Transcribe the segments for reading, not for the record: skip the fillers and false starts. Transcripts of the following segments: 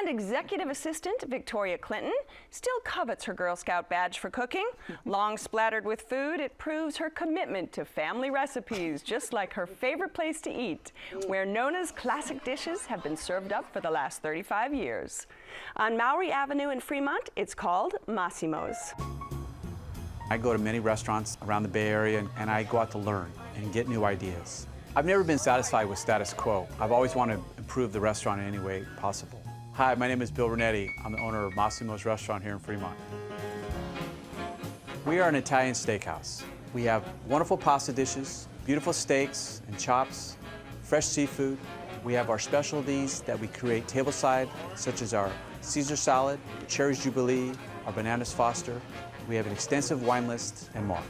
And executive assistant Victoria Clinton still covets her Girl Scout badge for cooking. Long splattered with food, it proves her commitment to family recipes, just like her favorite place to eat, where Nona's classic dishes have been served up for the last 35 years. On Maury Avenue in Fremont, it's called Massimo's. I go to many restaurants around the Bay Area and I go out to learn and get new ideas. I've never been satisfied with status quo. I've always wanted to improve the restaurant in any way possible. Hi, my name is Bill Brunetti. I'm the owner of Massimo's restaurant here in Fremont. We are an Italian steakhouse. We have wonderful pasta dishes, beautiful steaks and chops, fresh seafood. We have our specialties that we create tableside, such as our Caesar salad, cherry jubilee, our bananas Foster. We have an extensive wine list and more.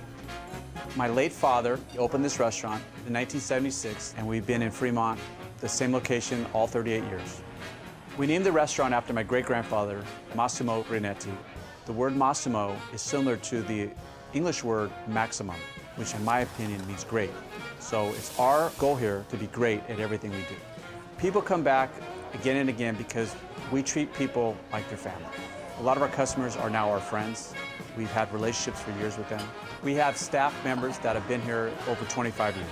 My late father opened this restaurant in 1976, and we've been in Fremont, the same location, all 38 years. We named the restaurant after my great-grandfather, Massimo Brunetti. The word Massimo is similar to the English word maximum, which in my opinion means great. So it's our goal here to be great at everything we do. People come back again and again because we treat people like their family. A lot of our customers are now our friends. We've had relationships for years with them. We have staff members that have been here over 25 years.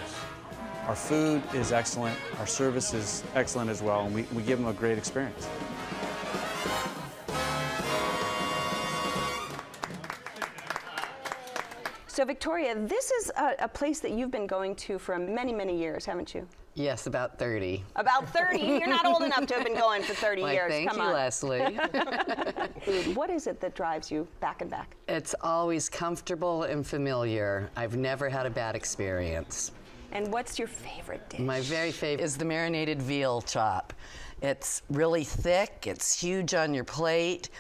Our food is excellent, our service is excellent as well, and we give them a great experience. So Victoria, this is a place that you've been going to for many, many years, haven't you? Yes, about 30. About 30? You're not old enough to have been going for 30 years. Thank Come you, on. Leslie. What is it that drives you back and back? It's always comfortable and familiar. I've never had a bad experience. And what's your favorite dish? My very favorite is the marinated veal chop. It's really thick, it's huge on your plate.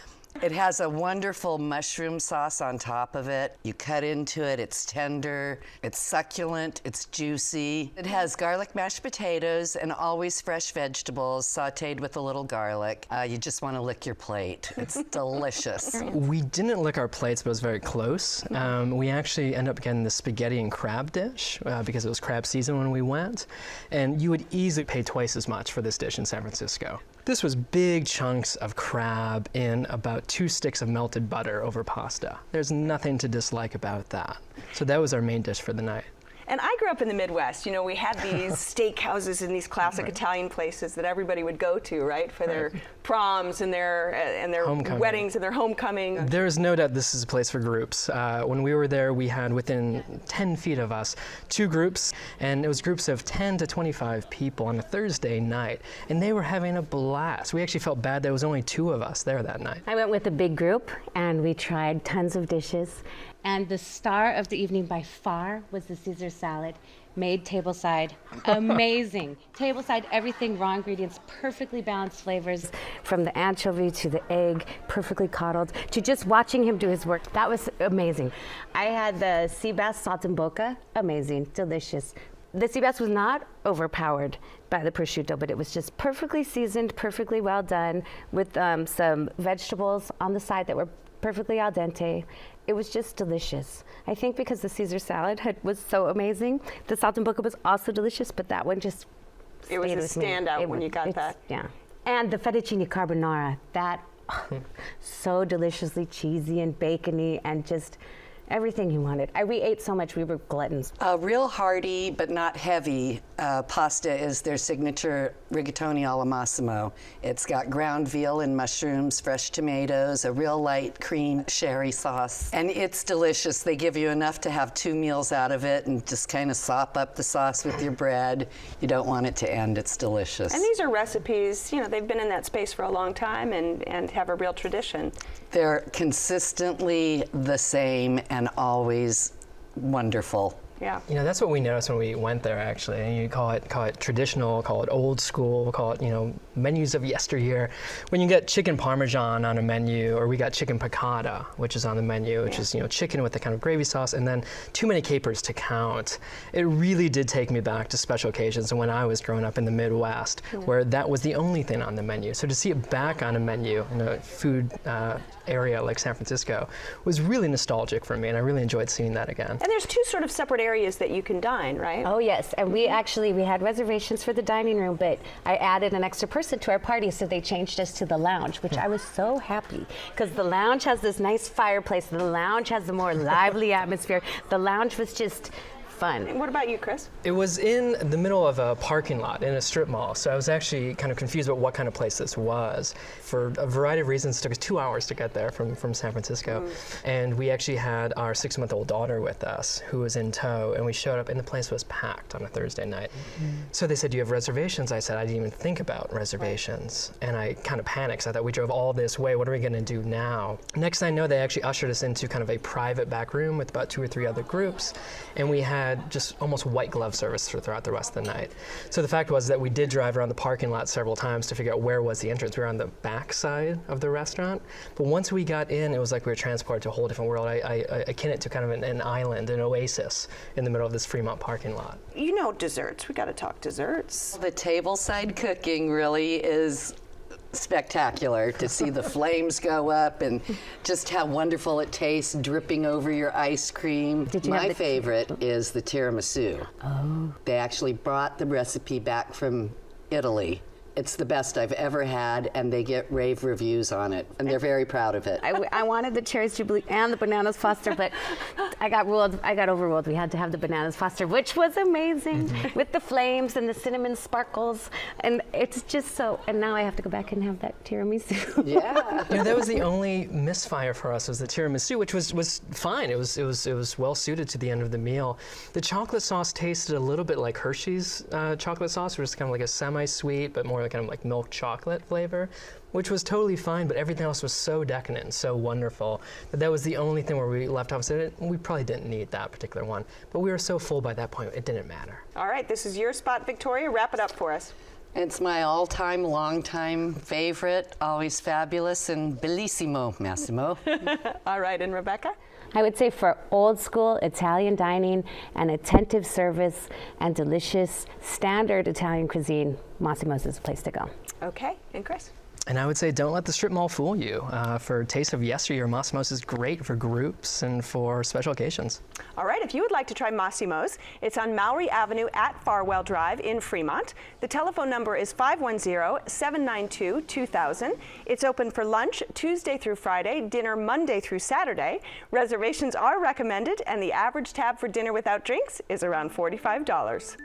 It has a wonderful mushroom sauce on top of it. You cut into it, it's tender, it's succulent, it's juicy. It has garlic mashed potatoes and always fresh vegetables sauteed with a little garlic. You just want to lick your plate. It's delicious. We didn't lick our plates, but it was very close. We actually ended up getting the spaghetti and crab dish because it was crab season when we went. And you would easily pay twice as much for this dish in San Francisco. This was big chunks of crab in about 2 sticks of melted butter over pasta. There's nothing to dislike about that. So that was our main dish for the night. And I grew up in the Midwest. You know, we had these steakhouses and these classic Italian places that everybody would go to, right, for their proms and their weddings and their homecoming. There is no doubt this is a place for groups. When we were there, we had within 10 feet of us 2 groups, and it was groups of 10 to 25 people on a Thursday night, and they were having a blast. We actually felt bad there was only 2 of us there that night. I went with a big group, and we tried tons of dishes. And the star of the evening by far was the Caesar salad, made tableside. Amazing. Tableside, everything, raw ingredients, perfectly balanced flavors. From the anchovy to the egg, perfectly coddled, to just watching him do his work. That was amazing. I had the sea bass saltimbocca, amazing, delicious. The sea bass was not overpowered by the prosciutto, but it was just perfectly seasoned, perfectly well done, with some vegetables on the side that were perfectly al dente. It was just delicious. I think because the Caesar salad was so amazing, the saltimbocca was also delicious, but that one just It was a standout when you got that. Yeah. And the fettuccine carbonara, that so deliciously cheesy and bacony and just everything you wanted. We ate so much, we were gluttons. Real hearty but not heavy pasta is their signature rigatoni alla Massimo. It's got ground veal and mushrooms, fresh tomatoes, a real light cream sherry sauce, and it's delicious. They give you enough to have 2 meals out of it and just kind of sop up the sauce with your bread. You don't want it to end. It's delicious. And these are recipes, you know, they've been in that space for a long time and have a real tradition. They're consistently the same and always wonderful. Yeah. You know, that's what we noticed when we went there, actually. And you call it traditional, call it old school, call it, you know, menus of yesteryear. When you get chicken parmesan on a menu, or we got chicken piccata, which is on the menu, which is, you know, chicken with the kind of gravy sauce, and then too many capers to count. It really did take me back to special occasions and when I was growing up in the Midwest, where that was the only thing on the menu. So to see it back on a menu in a food area like San Francisco was really nostalgic for me, and I really enjoyed seeing that again. And there's 2 sort of separate areas that you can dine, right? Oh yes, and we had reservations for the dining room, but I added an extra person person to our party, so they changed us to the lounge, which I was so happy, because the lounge has this nice fireplace. The lounge has a more lively atmosphere. The lounge was just fun. And what about you, Chris? It was in the middle of a parking lot in a strip mall, so I was actually kind of confused about what kind of place this was. For a variety of reasons, it took us 2 hours to get there from San Francisco. And we actually had our 6-month-old daughter with us, who was in tow, and we showed up and the place was packed on a Thursday night. So they said, do you have reservations? I said, I didn't even think about reservations. And I kind of panicked, 'cause I thought, we drove all this way, what are we gonna do now? Next thing I know, they actually ushered us into kind of a private back room with about 2 or 3 other groups, and we had just almost white glove service throughout the rest of the night. So the fact was that we did drive around the parking lot several times to figure out where was the entrance. We were on the back side of the restaurant, but once we got in, it was like we were transported to a whole different world. I akin it to kind of an island, an oasis in the middle of this Fremont parking lot. You know desserts. We got to talk desserts. The tableside cooking really is spectacular to see the flames go up and just how wonderful it tastes dripping over your ice cream. My favorite is the tiramisu. Oh. They actually brought the recipe back from Italy. It's the best I've ever had, and they get rave reviews on it, and they're very proud of it. I wanted the cherries jubilee and the bananas foster, but I got overruled. We had to have the bananas foster, which was amazing, with the flames and the cinnamon sparkles, and it's just so. And now I have to go back and have that tiramisu. Yeah. You know, that was the only misfire for us, was the tiramisu, which was fine. It was well suited to the end of the meal. The chocolate sauce tasted a little bit like Hershey's chocolate sauce, which is kind of like a semi-sweet but more kind of like milk chocolate flavor, which was totally fine, but everything else was so decadent and so wonderful that was the only thing where we left off. So we probably didn't need that particular one, but we were so full by that point, it didn't matter. All right, this is your spot, Victoria. Wrap it up for us. It's my all-time, long-time favorite, always fabulous and bellissimo, Massimo. All right, and Rebecca? I would say for old school Italian dining and attentive service and delicious standard Italian cuisine, Massimo's is the place to go. Okay, and Chris? And I would say don't let the strip mall fool you. For Taste of Yesteryear, Massimo's is great for groups and for special occasions. All right, if you would like to try Massimo's, it's on Mallory Avenue at Farwell Drive in Fremont. The telephone number is 510-792-2000. It's open for lunch Tuesday through Friday, dinner Monday through Saturday. Reservations are recommended, and the average tab for dinner without drinks is around $45.